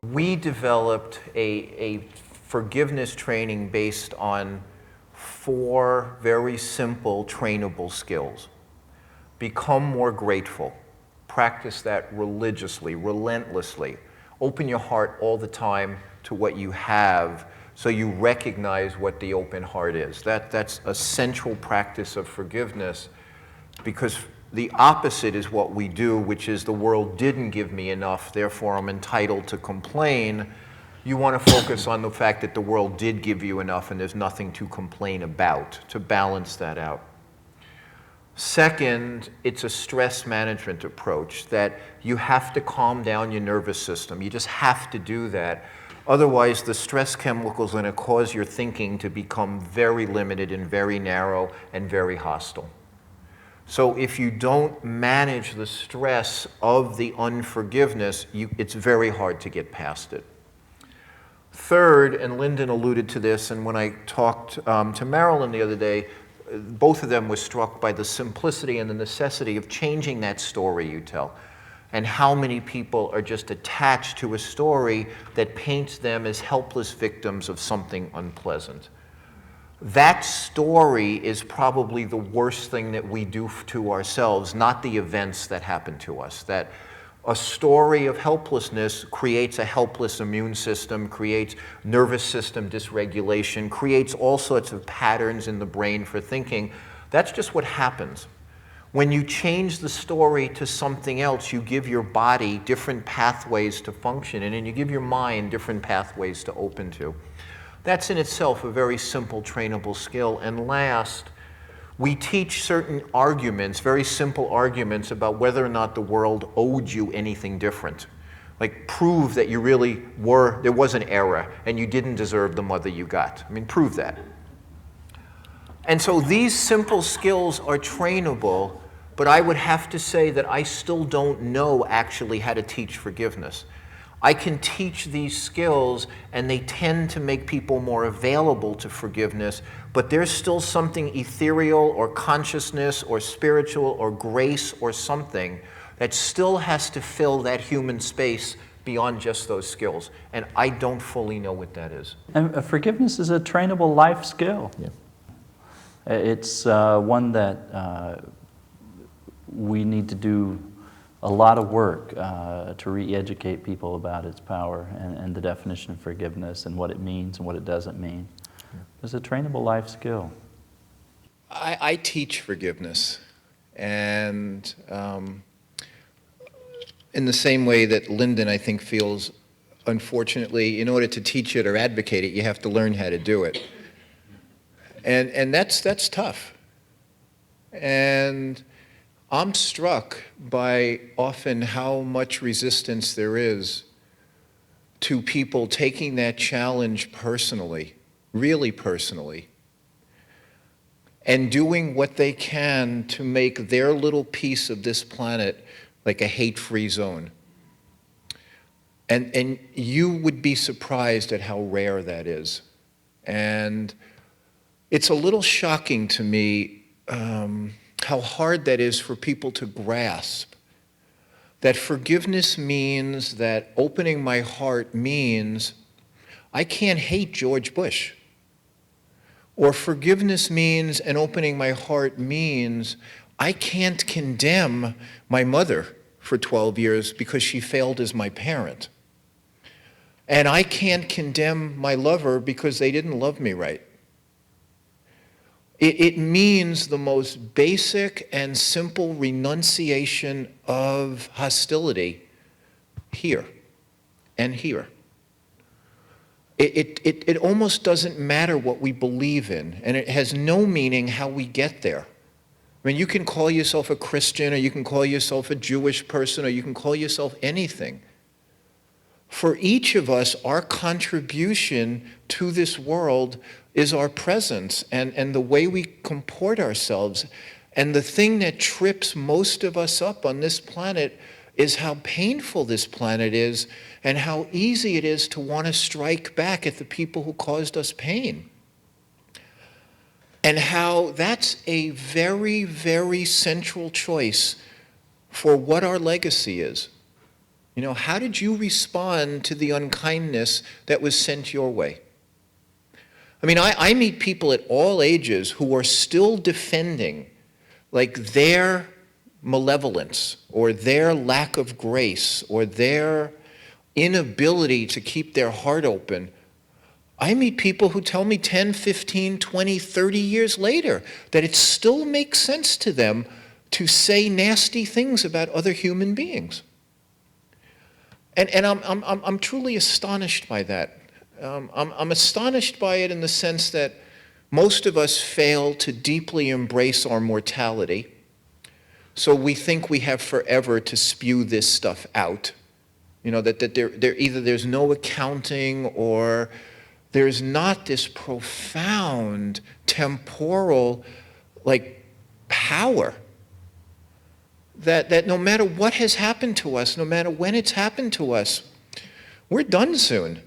We developed a forgiveness training based on 4 very simple trainable skills. Become more grateful. Practice that religiously, relentlessly. Open your heart all the time to what you have so you recognize what the open heart is. That's a central practice of forgiveness, because the opposite is what we do, which is the world didn't give me enough, therefore I'm entitled to complain. You want to focus on the fact that the world did give you enough and there's nothing to complain about, to balance that out. Second, it's a stress management approach that you have to calm down your nervous system. You just have to do that. Otherwise, the stress chemicals are going to cause your thinking to become very limited and very narrow and very hostile. So if you don't manage the stress of the unforgiveness, it's very hard to get past it. Third, and Lyndon alluded to this, and when I talked to Marilyn the other day, both of them were struck by the simplicity and the necessity of changing that story you tell, and how many people are just attached to a story that paints them as helpless victims of something unpleasant. That story is probably the worst thing that we do to ourselves, not the events that happen to us. That a story of helplessness creates a helpless immune system, creates nervous system dysregulation, creates all sorts of patterns in the brain for thinking. That's just what happens. When you change the story to something else, you give your body different pathways to function in, and you give your mind different pathways to open to. That's in itself a very simple trainable skill. And last, we teach certain arguments, very simple arguments about whether or not the world owed you anything different. Like, prove that you really were, there was an error and you didn't deserve the mother you got. I mean, prove that. And so these simple skills are trainable, but I would have to say that I still don't know actually how to teach forgiveness. I can teach these skills, and they tend to make people more available to forgiveness, but there's still something ethereal or consciousness or spiritual or grace or something that still has to fill that human space beyond just those skills. And I don't fully know what that is. And forgiveness is a trainable life skill. Yeah. It's one that we need to do a lot of work to re-educate people about its power and the definition of forgiveness and what it means and what it doesn't mean. It's a trainable life skill. I teach forgiveness, and in the same way that Lyndon, I think, feels, unfortunately, in order to teach it or advocate it, you have to learn how to do it. And that's tough. And I'm struck by often how much resistance there is to people taking that challenge personally, really personally, and doing what they can to make their little piece of this planet like a hate-free zone. And you would be surprised at how rare that is. And it's a little shocking to me how hard that is for people to grasp. That forgiveness means that opening my heart means I can't hate George Bush. Or forgiveness means, and opening my heart means, I can't condemn my mother for 12 years because she failed as my parent. And I can't condemn my lover because they didn't love me right. It means the most basic and simple renunciation of hostility here and here. It almost doesn't matter what we believe in, and it has no meaning how we get there. I mean, you can call yourself a Christian, or you can call yourself a Jewish person, or you can call yourself anything. For each of us, our contribution to this world is our presence and the way we comport ourselves. And the thing that trips most of us up on this planet is how painful this planet is and how easy it is to want to strike back at the people who caused us pain. And how that's a very, very central choice for what our legacy is. You know, how did you respond to the unkindness that was sent your way? I mean, I meet people at all ages who are still defending, like, their malevolence or their lack of grace or their inability to keep their heart open. I meet people who tell me 10, 15, 20, 30 years later that it still makes sense to them to say nasty things about other human beings. And I'm truly astonished by that. I'm astonished by it in the sense that most of us fail to deeply embrace our mortality. So we think we have forever to spew this stuff out. You know, that either there's no accounting or there's not this profound temporal, like, power that no matter what has happened to us, no matter when it's happened to us, we're done soon.